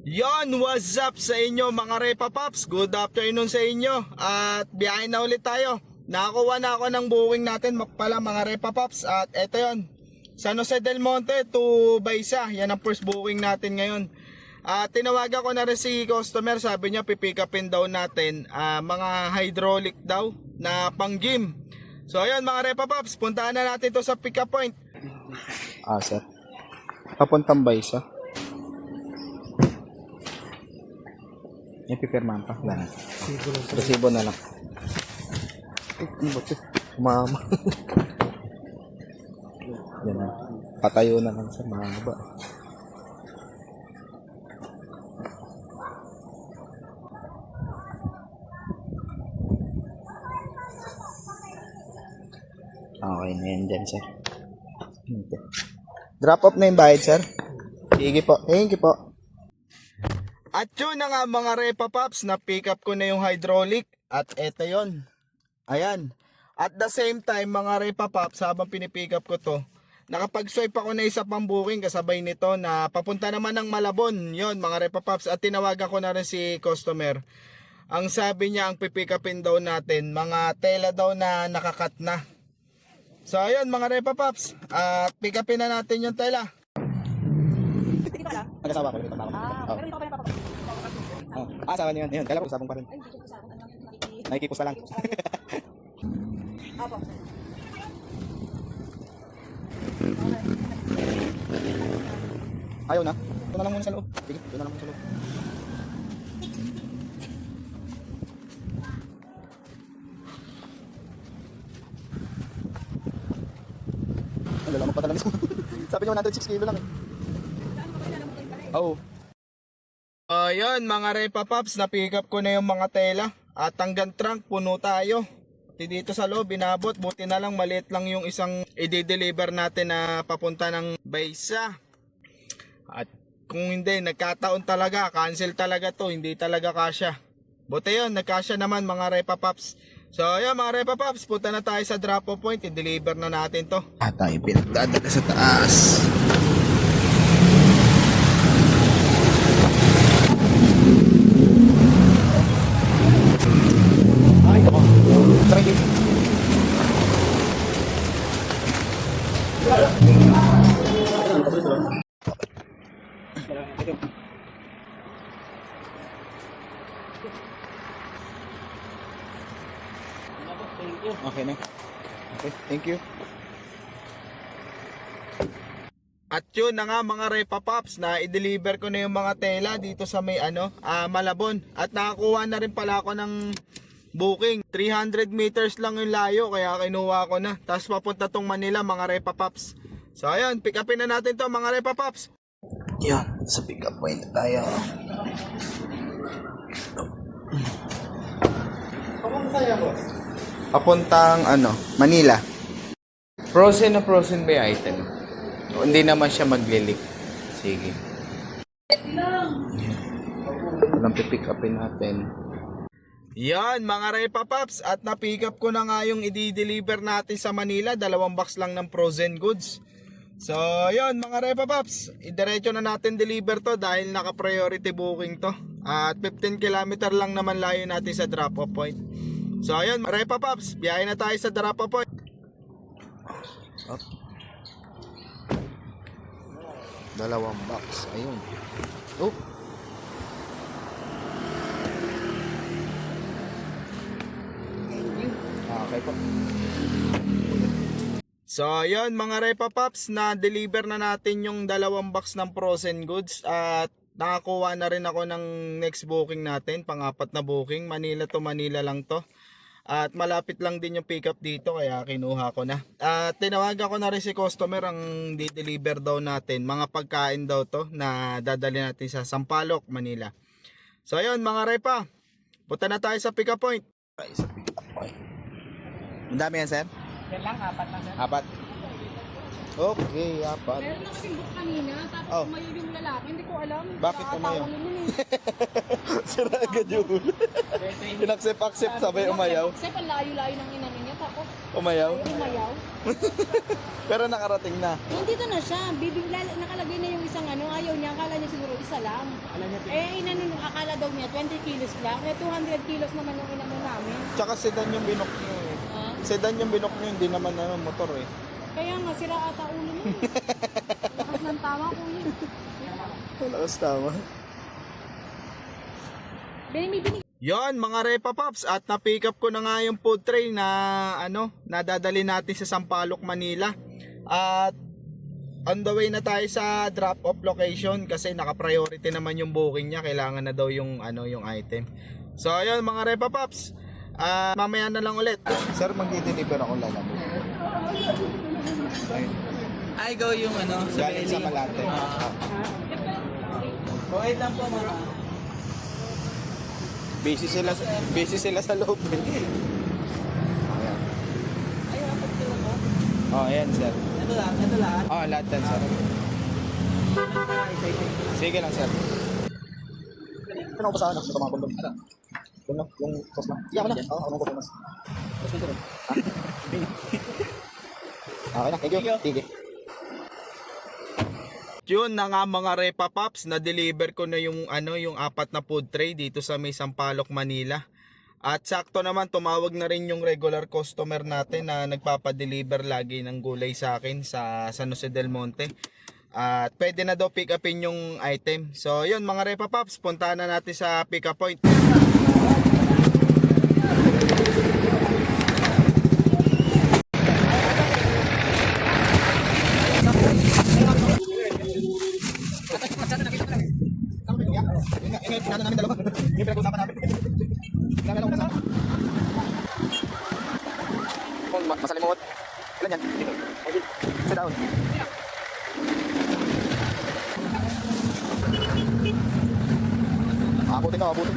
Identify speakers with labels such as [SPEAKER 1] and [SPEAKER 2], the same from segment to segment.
[SPEAKER 1] Yon, what's up sa inyo mga Repa Pops? Good afternoon sa inyo. At biyahe na ulit tayo. Nakakuha na ako ng booking natin pala mga Repa Pops. At eto yon, San Jose del Monte to Baysa. Yan ang first booking natin ngayon. At tinawagan ko na rin si customer. Sabi niya pipick upin daw natin mga hydraulic daw na pang gym. So ayun mga Repa Pops, puntahan na natin to sa pick up point.
[SPEAKER 2] Sir. Papuntang Baysa. Yung pipirmahan pa. Wala na. Resibo na lang. Ano ba ito? Mama. Yan na. Patayo na lang sa mahaba. Okay na yan dyan, sir. Drop off na yung bayad, sir. Sige po. Thank you po.
[SPEAKER 1] At yun na nga mga Repa Pops, na pick up ko na yung hydraulic. At eto yun. Ayan. At the same time mga Repa Pops, habang pinipick up ko to, nakapag-swipe ako na isa pang booking kasabay nito na papunta naman ng Malabon. Yun mga Repa Pops. At tinawagan ko na rin si customer. Ang sabi niya, ang pipick upin daw natin, mga tela daw na nakakat na. So ayun mga Repa Pops, pick upin na natin yung tela.
[SPEAKER 2] Nag-asawa ko.
[SPEAKER 3] Pero hindi ko pa napapapag.
[SPEAKER 2] Asawa niyo yun. Ayun, kailan po sabong pa rin.
[SPEAKER 3] Ay, hindi ko sa akin.
[SPEAKER 2] Nakikipos na lang.
[SPEAKER 3] Apo.
[SPEAKER 2] Ayaw na. Ito na lang muna sa loob. Sige, ito na lang muna sa loob. Ang lalaman pa talaga. Sabi niyo 106 kilo lang eh. Oo.
[SPEAKER 1] Ayun mga Repa Pops, na-pick up ko na yung mga tela. At hanggang trunk, puno tayo. At dito sa loob, binabot. Buti na lang, maliit lang yung isang i-deliver natin na papunta ng Baysa. At kung hindi, nagkataon talaga, cancel talaga to. Hindi talaga kasya. Buti yun, nagkasya naman mga Repa Pops. So ayun mga Repa Pops, punta na tayo sa drop off point. I-deliver na natin to.
[SPEAKER 2] Tayo pinagdadala sa taas. Ay, ako. Try it. Okay na. Okay, thank you.
[SPEAKER 1] At yun na nga mga Repa Pops, na i-deliver ko na yung mga tela dito sa may Malabon. At nakakuha na rin pala ako ng booking. 300 meters lang yung layo, kaya kinuha ko na. Tapos papunta tong Manila mga Repa Pops. So ayun, pick upin na natin to mga Repa Pops.
[SPEAKER 2] Yan, sa pick up point tayo. Papuntang Manila. Frozen na frozen ba yung item? Hindi naman siya maglilik. Sige. Walang pipick upin natin.
[SPEAKER 1] Yan mga Repa Pops, at na-pick up ko na nga yung i-deliver natin sa Manila. 2 box lang ng frozen goods. So yun mga Repa Pops, idiretso na natin deliver to dahil naka-priority booking to. At 15 km lang naman layo natin sa drop off point. So ayun Repa Pops, biyahe na tayo sa drop off point.
[SPEAKER 2] Up. 2 box. Ayun. Oh. Okay po.
[SPEAKER 1] So ayun mga Repa Pops, na deliver na natin yung 2 box ng frozen goods. At nakakuha na rin ako ng next booking natin, pang-apat na booking. Manila to Manila lang to. At malapit lang din yung pick up dito, kaya kinuha ko na. At tinawagan ko na rin si customer, ang di-deliver daw natin, mga pagkain daw to na dadali natin sa Sampaloc, Manila. So ayun mga Repa, punta na tayo sa pick up point.
[SPEAKER 2] Ay, sa pick up point. Ang dami yan, sir?
[SPEAKER 3] Yan lang, apat lang.
[SPEAKER 2] Apat. Okay, apat.
[SPEAKER 3] Meron na kasing book kanina, tapos
[SPEAKER 2] Oh.
[SPEAKER 3] umayo yung lalaki, hindi ko alam.
[SPEAKER 2] Bakit umayo?
[SPEAKER 3] Nakakatawa naman eh.
[SPEAKER 2] Sira agad yun. Pinaksip-aksip, sabay umayaw.
[SPEAKER 3] Kasi palayo-layo ng inano niya, tapos
[SPEAKER 2] Umayaw.
[SPEAKER 3] umayaw.
[SPEAKER 2] Pero nakarating na.
[SPEAKER 3] Nandito na siya, bibigla, nakalagay na yung isang ano, ayaw niya, akala niya siguro isa lang.
[SPEAKER 1] Alam niya,
[SPEAKER 3] Akala daw niya 20 kilos lang. Eh, 200 kilos naman yung inano namin.
[SPEAKER 1] tsaka sedan yung binok niyo eh.
[SPEAKER 3] Ah,
[SPEAKER 1] Sedan yung binok niyo, hindi naman motor eh.
[SPEAKER 3] kaya nga, sira ata ulo mo. Lakas ng tawa ko yun.
[SPEAKER 1] Lakas tama.
[SPEAKER 3] Binibini.
[SPEAKER 1] Yon mga Repa Pops, at na-pick up ko na nga yung food tray na nadadali natin sa Sampaloc, Manila. At on the way na tayo sa drop off location kasi naka-priority naman yung booking niya, kailangan na daw yung yung item. So ayun mga Repa Pops, mamaya na lang ulit. Sir, magdi-deliver ako lalamig.
[SPEAKER 2] Ay, go yung
[SPEAKER 1] Galing sa Malate.
[SPEAKER 2] Wait lang po mga.
[SPEAKER 1] Busy sila sa loob. Ayan. Oh, ayan sir.
[SPEAKER 2] Ito lahat.
[SPEAKER 1] Oh, lahat yan sir. Sige lang sir. Ano ba sa anak? Ito mga kondom. Yung sauce na. Iya, ako na. Oo, ako na kondom. Okay na, thank you. Sige. Yun na nga mga Repa Pops, na-deliver ko na yung yung 4 na food tray dito sa may Sampaloc, Manila. At sakto naman tumawag na rin yung regular customer natin na nagpapa-deliver lagi ng gulay sa akin sa San Jose del Monte. At pwede na daw pick upin yung item. So yun mga Repa Pops, puntahan na natin sa pick up point. Pinano namin dalawa. Yung pinag-usapan namin. Pinano lang kasama. Kung masalimot. Ilan yan? Okay. Sit down. Abutin ka, abutin.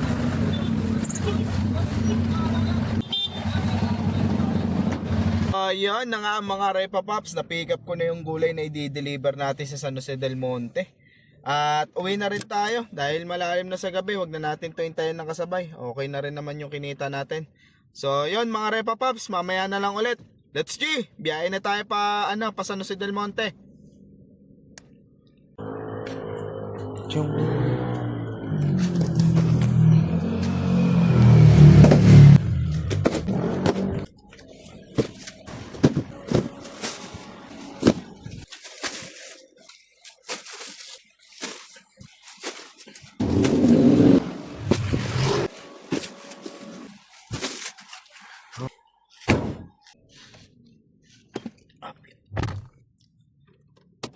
[SPEAKER 1] Yan na nga mga Repa Pops, na-pick up ko na yung gulay na i-deliver natin sa San Jose del Monte. At uwi na rin tayo dahil malalim na sa gabi, wag na natin to hintayin ng kasabay. Okay na rin naman yung kinita natin. So yun mga Repa Pops, mamaya na lang ulit. Let's G! Biyahe na tayo pa San Jose del Monte.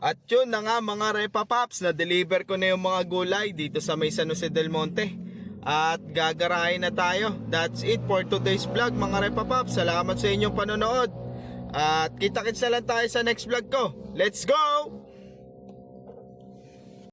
[SPEAKER 1] At yun na nga mga Repa Pops, na-deliver ko na yung mga gulay dito sa may San Jose del Monte. At gagarahin na tayo. That's it for today's vlog mga Repa Pops. Salamat sa inyong panonood. At kita-kits na lang tayo sa next vlog ko. Let's go!